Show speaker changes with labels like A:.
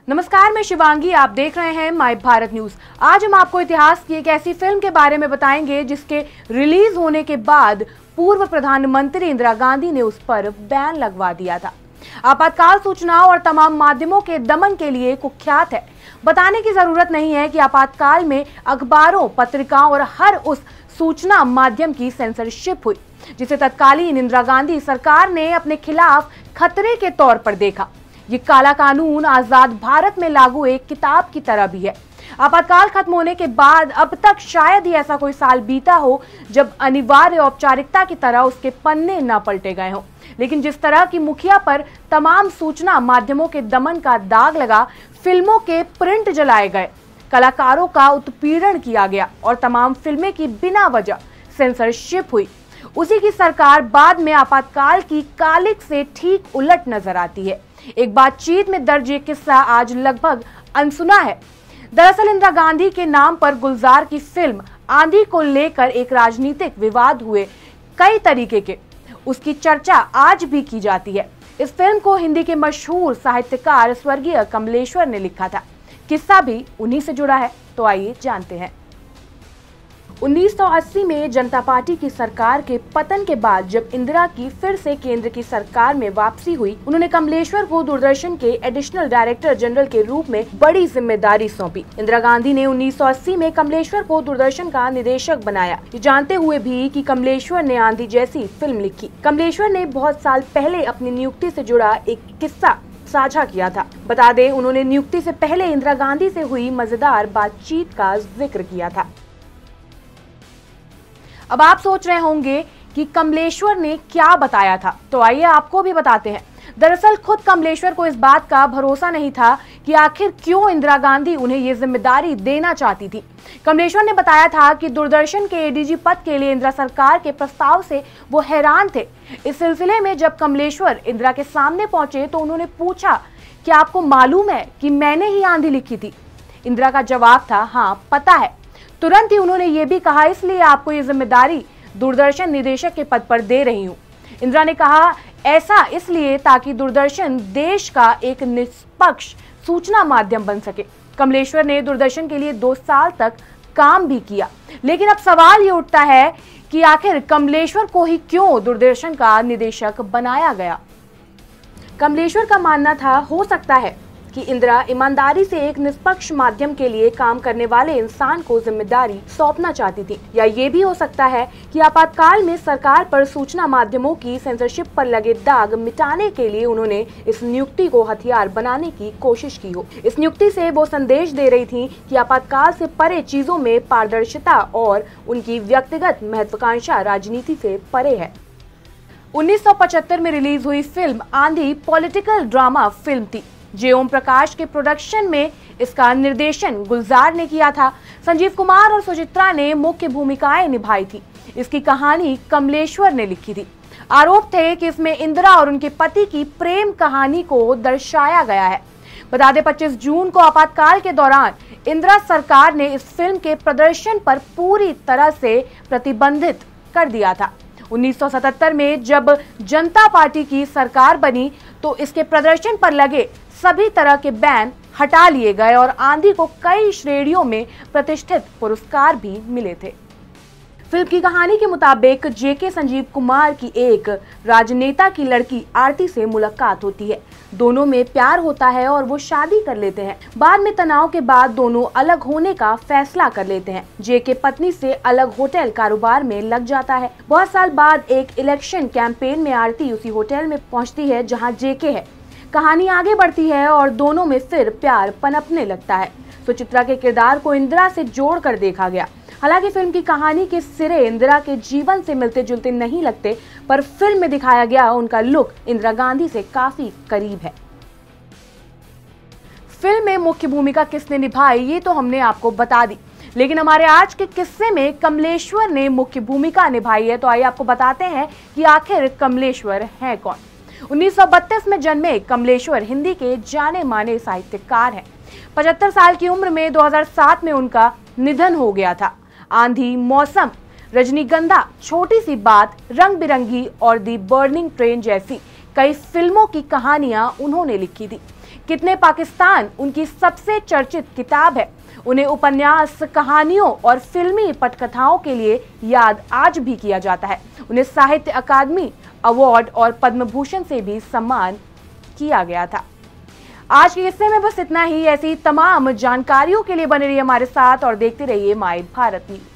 A: नमस्कार, मैं शिवांगी। आप देख रहे हैं माय भारत न्यूज। आज हम आपको इतिहास की एक ऐसी फिल्म के बारे में बताएंगे जिसके रिलीज होने के बाद पूर्व प्रधानमंत्री इंदिरा गांधी ने उस पर बैन लगवा दिया था। आपातकाल सूचनाओं और तमाम माध्यमों के दमन के लिए कुख्यात है। बताने की जरूरत नहीं है कि आपातकाल में अखबारों, पत्रिकाओं और हर उस सूचना माध्यम की सेंसरशिप हुई जिसे तत्कालीन इंदिरा गांधी सरकार ने अपने खिलाफ खतरे के तौर पर देखा। ये काला कानून आजाद भारत में लागू एक किताब की तरह भी है। आपातकाल खत्म होने के बाद अब तक शायद ही ऐसा कोई साल बीता हो जब अनिवार्य औपचारिकता की तरह उसके पन्ने न पलटे गए हों। लेकिन जिस तरह की मुखिया पर तमाम सूचना माध्यमों के दमन का दाग लगा, फिल्मों के प्रिंट जलाए गए, कलाकारों का उत्पीड़न किया गया और तमाम फिल्में की बिना वजह सेंसरशिप हुई, उसी की सरकार बाद में आपातकाल की कालिक से ठीक उलट नजर आती है। एक बातचीत में दर्ज ये किस्सा आज लगभग अनसुना है। दरअसल इंदिरा गांधी के नाम पर गुलजार की फिल्म आंधी को लेकर एक राजनीतिक विवाद हुए कई तरीके के, उसकी चर्चा आज भी की जाती है। इस फिल्म को हिंदी के मशहूर साहित्यकार स्वर्गीय कमलेश्वर ने लिखा था। किस्सा भी उन्हीं से जुड़ा है, तो आइए जानते हैं। 1980 में जनता पार्टी की सरकार के पतन के बाद जब इंदिरा की फिर से केंद्र की सरकार में वापसी हुई, उन्होंने कमलेश्वर को दूरदर्शन के एडिशनल डायरेक्टर जनरल के रूप में बड़ी जिम्मेदारी सौंपी। इंदिरा गांधी ने 1980 में कमलेश्वर को दूरदर्शन का निदेशक बनाया, ये जानते हुए भी कि कमलेश्वर ने आंधी जैसी फिल्म लिखी। कमलेश्वर ने बहुत साल पहले अपनी नियुक्ति से जुड़ा एक किस्सा साझा किया था। बता दें, उन्होंने नियुक्ति से पहले इंदिरा गांधी से हुई मजेदार बातचीत का जिक्र किया था। अब आप सोच रहे होंगे कि कमलेश्वर ने क्या बताया था, तो आइए आपको भी बताते हैं। दरअसल खुद कमलेश्वर को इस बात का भरोसा नहीं था कि आखिर क्यों इंदिरा गांधी उन्हें ये जिम्मेदारी देना चाहती थी। कमलेश्वर ने बताया था कि दूरदर्शन के एडीजी पद के लिए इंदिरा सरकार के प्रस्ताव से वो हैरान थे। इस सिलसिले में जब कमलेश्वर इंदिरा के सामने पहुंचे तो उन्होंने पूछा कि आपको मालूम है कि मैंने ही आंधी लिखी थी। इंदिरा का जवाब था, हाँ पता है। तुरंत ही उन्होंने ये भी कहा, इसलिए आपको ये जिम्मेदारी दूरदर्शन निदेशक के पद पर दे रही हूँ। इंदिरा ने कहा, ऐसा इसलिए ताकि दूरदर्शन देश का एक निष्पक्ष सूचना माध्यम बन सके। कमलेश्वर ने दूरदर्शन के लिए 2 साल तक काम भी किया, लेकिन अब सवाल ये उठता है कि आखिर कमलेश्वर को ही क्यों दूरदर्शन का निदेशक बनाया गया। कमलेश्वर का मानना था, हो सकता है कि इंदिरा ईमानदारी से एक निष्पक्ष माध्यम के लिए काम करने वाले इंसान को जिम्मेदारी सौंपना चाहती थी, या ये भी हो सकता है कि आपातकाल में सरकार पर सूचना माध्यमों की सेंसरशिप पर लगे दाग मिटाने के लिए उन्होंने इस नियुक्ति को हथियार बनाने की कोशिश की हो। इस नियुक्ति से वो संदेश दे रही थी कि आपातकाल से परे चीजों में पारदर्शिता और उनकी व्यक्तिगत महत्वाकांक्षा राजनीति से परे है। 1975 में रिलीज हुई फिल्म आंधी पॉलिटिकल ड्रामा फिल्म थी। जे ओम प्रकाश के प्रोडक्शन में इसका निर्देशन गुलजार ने किया था। संजीव कुमार और सुचित्रा ने मुख्य भूमिकाएं निभाई थी। इसकी कहानी कमलेश्वर ने लिखी थी। आरोप थे कि इसमें इंदिरा और उनके पति की प्रेम कहानी को दर्शाया गया है। बता दें, 25 जून को आपातकाल के दौरान इंदिरा सरकार ने इस फिल्म के प्रदर्शन पर पूरी तरह से प्रतिबंधित कर दिया था। 1977 में जब जनता पार्टी की सरकार बनी तो इसके प्रदर्शन पर लगे सभी तरह के बैन हटा लिए गए और आंधी को कई श्रेणियों में प्रतिष्ठित पुरस्कार भी मिले थे। फिल्म की कहानी के मुताबिक जेके संजीव कुमार की एक राजनेता की लड़की आरती से मुलाकात होती है। दोनों में प्यार होता है और वो शादी कर लेते हैं। बाद में तनाव के बाद दोनों अलग होने का फैसला कर लेते हैं। जेके पत्नी से अलग होटल कारोबार में लग जाता है। बहुत साल बाद एक इलेक्शन कैंपेन में आरती उसी होटल में पहुंचती है जहां जेके है। कहानी आगे बढ़ती है और दोनों में फिर प्यार पनपने लगता है। सुचित्रा के किरदार को इंदिरा से जोड़कर देखा गया। हालांकि फिल्म की कहानी के सिरे इंदिरा के जीवन से मिलते जुलते नहीं लगते, पर फिल्म में दिखाया गया उनका लुक इंदिरा गांधी से काफी करीब है। फिल्म में मुख्य भूमिका किसने निभाई ये तो हमने आपको बता दी, लेकिन हमारे आज के किस्से में कमलेश्वर ने मुख्य भूमिका निभाई है। तो आइए आपको बताते हैं कि आखिर कमलेश्वर है कौन। 1932 में जन्मे कमलेश्वर हिंदी के जाने माने साहित्यकार हैं। 75 साल की उम्र में 2007 में उनका निधन हो गया था। आंधी, मौसम, रजनीगंधा, छोटी सी बात, रंग बिरंगी और दी बर्निंग ट्रेन जैसी कई फिल्मों की कहानियां उन्होंने लिखी थी। कितने पाकिस्तान उनकी सबसे चर्चित किताब है। उन्हें उपन्यास, कहानियों और फिल्मी पटकथाओं के लिए याद आज भी किया जाता है। उन्हें साहित्य अकादमी अवार्ड और पद्म भूषण से भी सम्मान किया गया था। आज के हिस्से में बस इतना ही। ऐसी तमाम जानकारियों के लिए बने रहिए हमारे साथ और देखते रहिए माय भारत न्यूज।